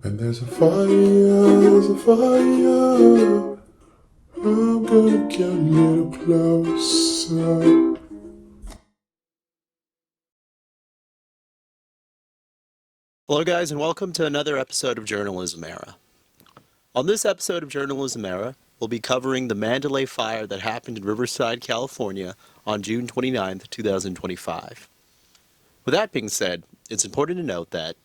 And there's a fire. I'm gonna get a little closer. Hello guys, and welcome to another episode of Journalism Era. On this episode of Journalism Era, we'll be covering the Mandalay Fire that happened in Riverside, California on June 29th, 2025. With that being said, it's important to note that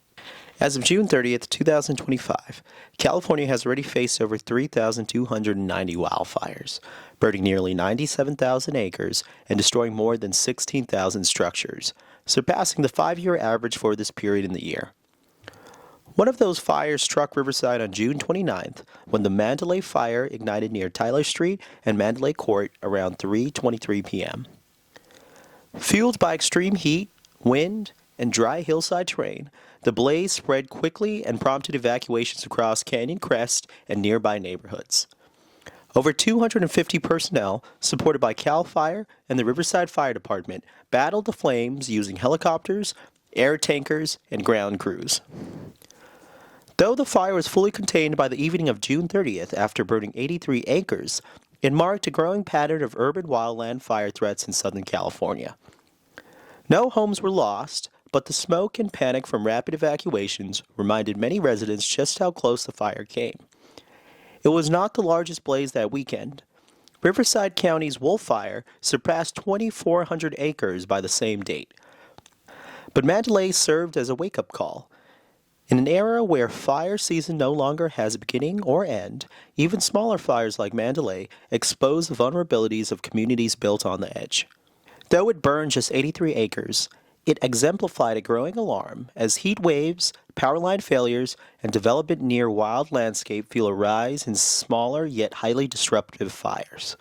as of June 30th, 2025, California has already faced over 3,290 wildfires, burning nearly 97,000 acres and destroying more than 16,000 structures, surpassing the 5-year average for this period in the year. One of those fires struck Riverside on June 29th when the Mandalay Fire ignited near Tyler Street and Mandalay Court around 3:23 p.m. Fueled by extreme heat, wind, and dry hillside terrain, the blaze spread quickly and prompted evacuations across Canyon Crest and nearby neighborhoods. Over 250 personnel, supported by CAL FIRE and the Riverside Fire Department, battled the flames using helicopters, air tankers, and ground crews. Though the fire was fully contained by the evening of June 30th after burning 83 acres, it marked a growing pattern of urban wildland fire threats in Southern California. No homes were lost, but the smoke and panic from rapid evacuations reminded many residents just how close the fire came. It was not the largest blaze that weekend. Riverside County's Wolf Fire surpassed 2,400 acres by the same date. But Mandalay served as a wake-up call. In an era where fire season no longer has a beginning or end, even smaller fires like Mandalay expose the vulnerabilities of communities built on the edge. Though it burned just 83 acres, it exemplified a growing alarm as heat waves, power line failures, and development near wild landscape fuel a rise in smaller yet highly disruptive fires.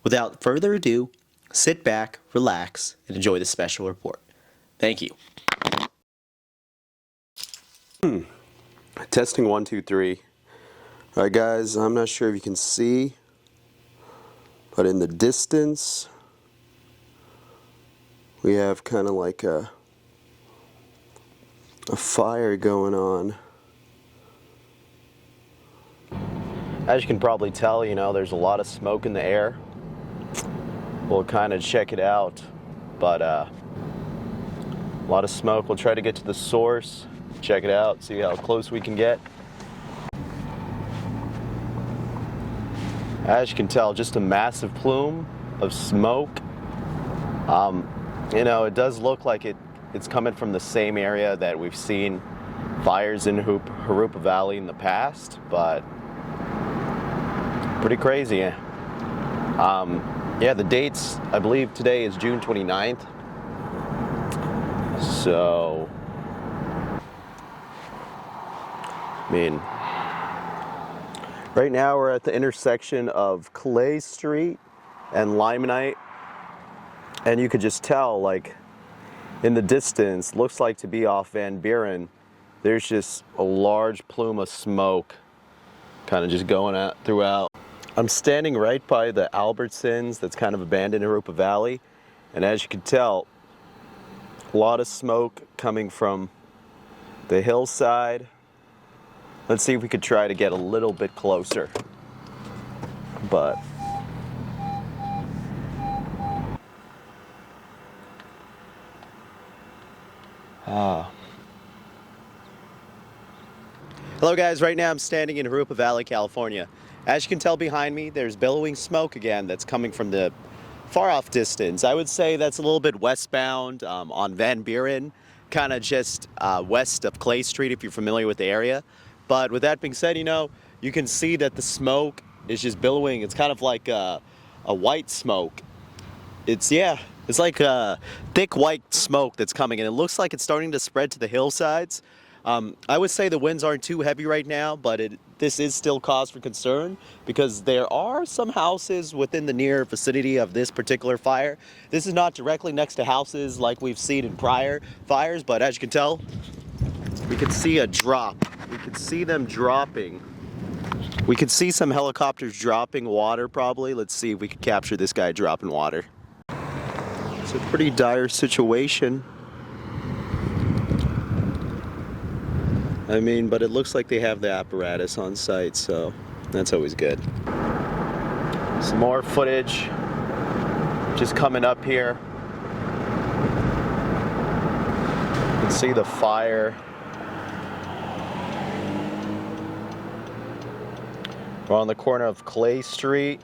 Without further ado, sit back, relax, and enjoy the special report. Thank you. Testing 1, 2, 3. All right, guys, I'm not sure if you can see, but in the distance, we have kind of like a fire going on. As you can probably tell, there's a lot of smoke in the air. We'll kind of check it out, but a lot of smoke. We'll try to get to the source, check it out, see how close we can get. As you can tell, just a massive plume of smoke. It does look like it's coming from the same area that we've seen fires in Jurupa Valley in the past, but pretty crazy. The dates, I believe today is June 29th. So, right now we're at the intersection of Clay Street and Limonite, and you could just tell, like, in the distance, looks like to be off Van Buren, there's just a large plume of smoke kind of just going out throughout. I'm standing right by the Albertsons that's kind of abandoned in Jurupa Valley, and as you can tell, a lot of smoke coming from the hillside. Let's see if we could try to get a little bit closer. But Hello guys, right now I'm standing in Jurupa Valley, California. As you can tell behind me, there's billowing smoke again that's coming from the far off distance. I would say that's a little bit westbound on Van Buren, kind of just west of Clay Street if you're familiar with the area. But with that being said, you can see that the smoke is just billowing. It's kind of like a white smoke. It's like a thick white smoke that's coming, and it looks like it's starting to spread to the hillsides. I would say the winds aren't too heavy right now, but this is still cause for concern because there are some houses within the near vicinity of this particular fire. This is not directly next to houses like we've seen in prior fires, but as you can tell, we can see a drop. We can see them dropping. We can see some helicopters dropping water probably. Let's see if we can capture this guy dropping water. It's a pretty dire situation. I mean, but it looks like they have the apparatus on site, so that's always good. Some more footage just coming up here. You can see the fire. We're on the corner of Clay Street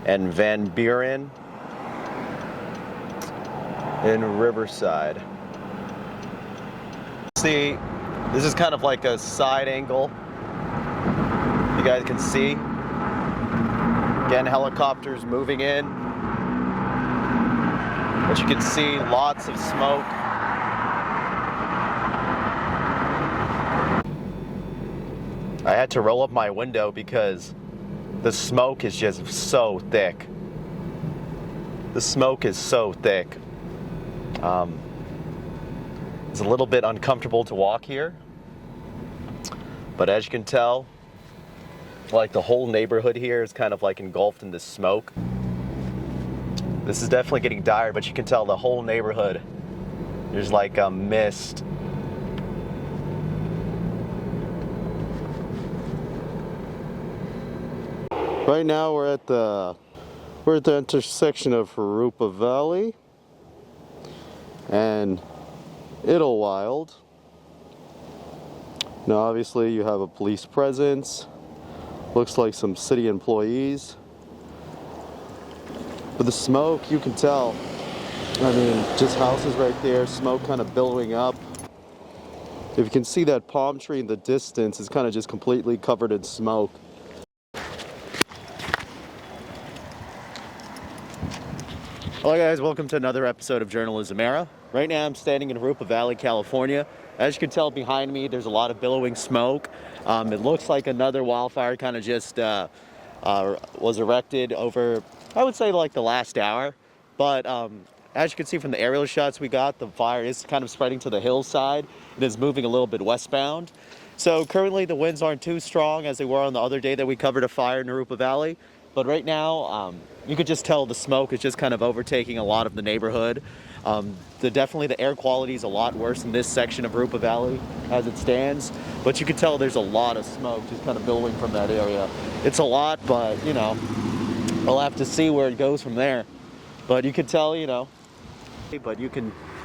and Van Buren in Riverside. See, this is kind of like a side angle. You guys can see. Again, helicopters moving in. But you can see lots of smoke. I had to roll up my window because the smoke is just so thick. The smoke is so thick. It's a little bit uncomfortable to walk here. But as you can tell, like the whole neighborhood here is kind of like engulfed in this smoke. This is definitely getting dire, but you can tell the whole neighborhood, there's like a mist. Right now we're at the intersection of Harupa Valley and Idlewild. Now obviously you have a police presence. Looks like some city employees. But the smoke, you can tell. I mean, just houses right there, smoke kind of billowing up. If you can see that palm tree in the distance, it's kind of just completely covered in smoke. Hello guys, welcome to another episode of Journalism Era. Right now I'm standing in Harupa Valley, California. As you can tell behind me, there's a lot of billowing smoke. It looks like another wildfire kind of just was erected over, I would say, like the last hour. But as you can see from the aerial shots we got, the fire is kind of spreading to the hillside. It is moving a little bit westbound. So currently the winds aren't too strong as they were on the other day that we covered a fire in Harupa Valley. But right now, you could just tell the smoke is just kind of overtaking a lot of the neighborhood. Definitely the air quality is a lot worse in this section of Harupa Valley as it stands. But you can tell there's a lot of smoke just kind of billowing from that area. It's a lot, but, you know, we'll have to see where it goes from there. But you can tell, you know, I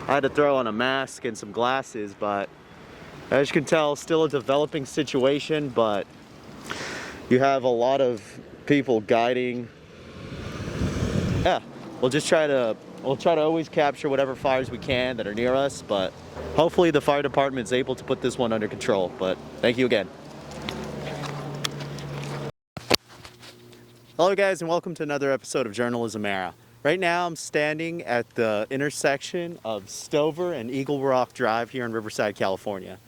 had to throw on a mask and some glasses, but as you can tell, still a developing situation, but you have a lot of people guiding. Yeah, we'll try to always capture whatever fires we can that are near us, but hopefully the fire department is able to put this one under control. But thank you again. Hello guys, and welcome to another episode of Journalism Era. Right now I'm standing at the intersection of Stover and Eagle Rock Drive here in Riverside, California.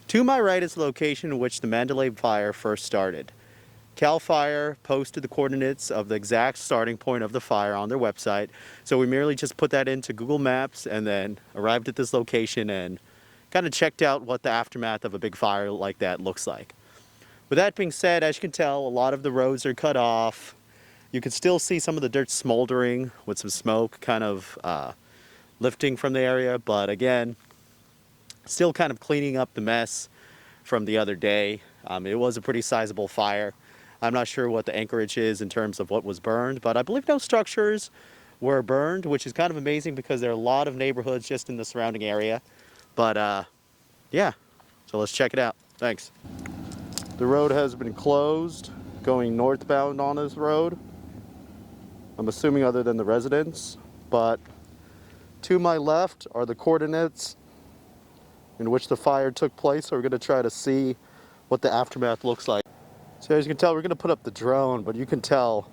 To my right is the location in which the Mandalay Fire first started. CAL FIRE posted the coordinates of the exact starting point of the fire on their website, so we merely just put that into Google Maps and then arrived at this location and kind of checked out what the aftermath of a big fire like that looks like. With that being said, as you can tell, a lot of the roads are cut off. You can still see some of the dirt smoldering with some smoke kind of lifting from the area, but again, still kind of cleaning up the mess from the other day. It was a pretty sizable fire. I'm not sure what the anchorage is in terms of what was burned, but I believe no structures were burned, which is kind of amazing because there are a lot of neighborhoods just in the surrounding area. But yeah, so let's check it out. Thanks. The road has been closed, going northbound on this road. I'm assuming other than the residents, but to my left are the coordinates in which the fire took place, so we're going to try to see what the aftermath looks like. So as you can tell, we're going to put up the drone, but you can tell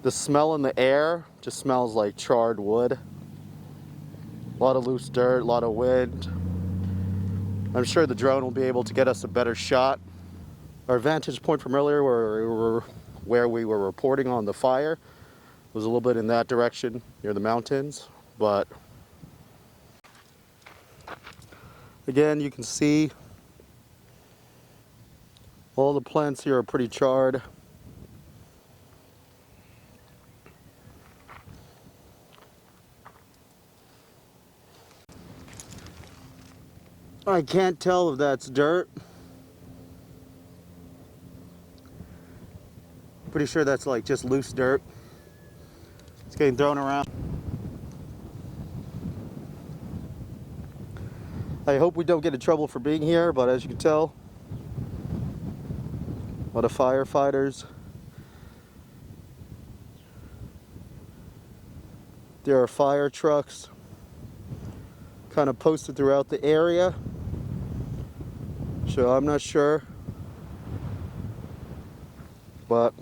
the smell in the air just smells like charred wood. A lot of loose dirt, a lot of wind. I'm sure the drone will be able to get us a better shot. Our vantage point from earlier where we were reporting on the fire was a little bit in that direction near the mountains, but again, you can see all the plants here are pretty charred. I can't tell if that's dirt. Pretty sure that's like just loose dirt. It's getting thrown around. I hope we don't get in trouble for being here, but as you can tell, a lot of firefighters. There are fire trucks kind of posted throughout the area. So I'm not sure, but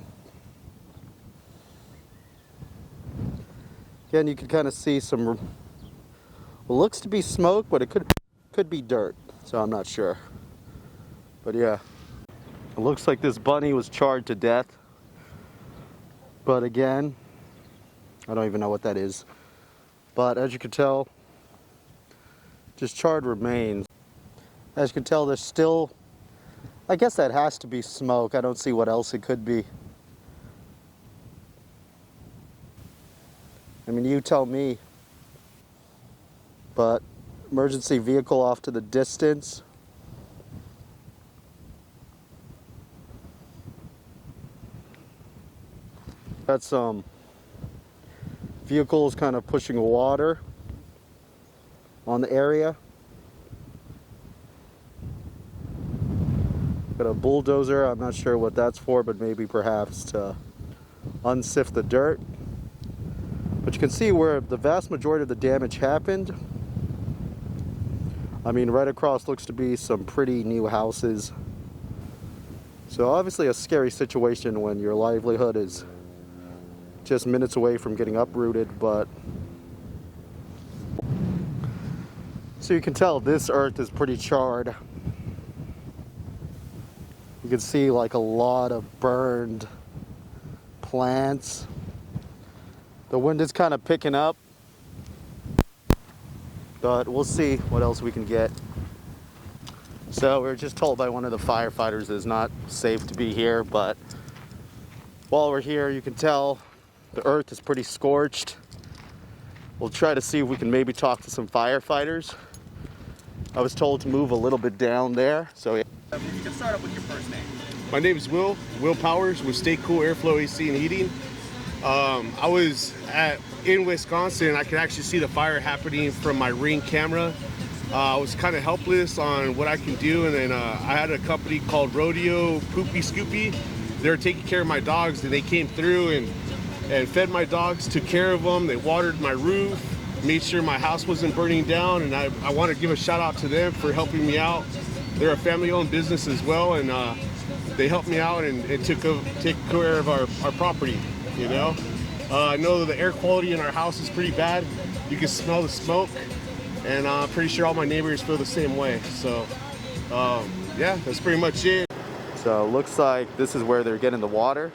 again, you can kind of see some, what looks to be smoke, but it could be dirt, so I'm not sure. But yeah, it looks like this bunny was charred to death, but again, I don't even know what that is. But as you can tell, just charred remains. As you can tell, there's still, I guess that has to be smoke. I don't see what else it could be. I mean, you tell me. But emergency vehicle off to the distance. Got some vehicles kind of pushing water on the area. Got a bulldozer, I'm not sure what that's for, but maybe perhaps to unsift the dirt. But you can see where the vast majority of the damage happened. I mean, right across looks to be some pretty new houses. So obviously a scary situation when your livelihood is just minutes away from getting uprooted, but so you can tell this earth is pretty charred. You can see like a lot of burned plants. The wind is kind of picking up, but we'll see what else we can get. So we were just told by one of the firefighters it's not safe to be here, but while we're here, you can tell the earth is pretty scorched. We'll try to see if we can maybe talk to some firefighters. I was told to move a little bit down there, so yeah. You can start up with your first name. My name is Will Powers with Stay Cool Airflow AC and Heating. I was in Wisconsin. I could actually see the fire happening from my Ring camera. I was kind of helpless on what I can do, and then I had a company called Rodeo Poopy Scoopy. They were taking care of my dogs, and they came through and fed my dogs, took care of them. They watered my roof, made sure my house wasn't burning down, and I want to give a shout out to them for helping me out. They're a family-owned business as well, and they helped me out and took care of our property, you know. I know that the air quality in our house is pretty bad. You can smell the smoke, and I'm pretty sure all my neighbors feel the same way. So, yeah, that's pretty much it. So it looks like this is where they're getting the water.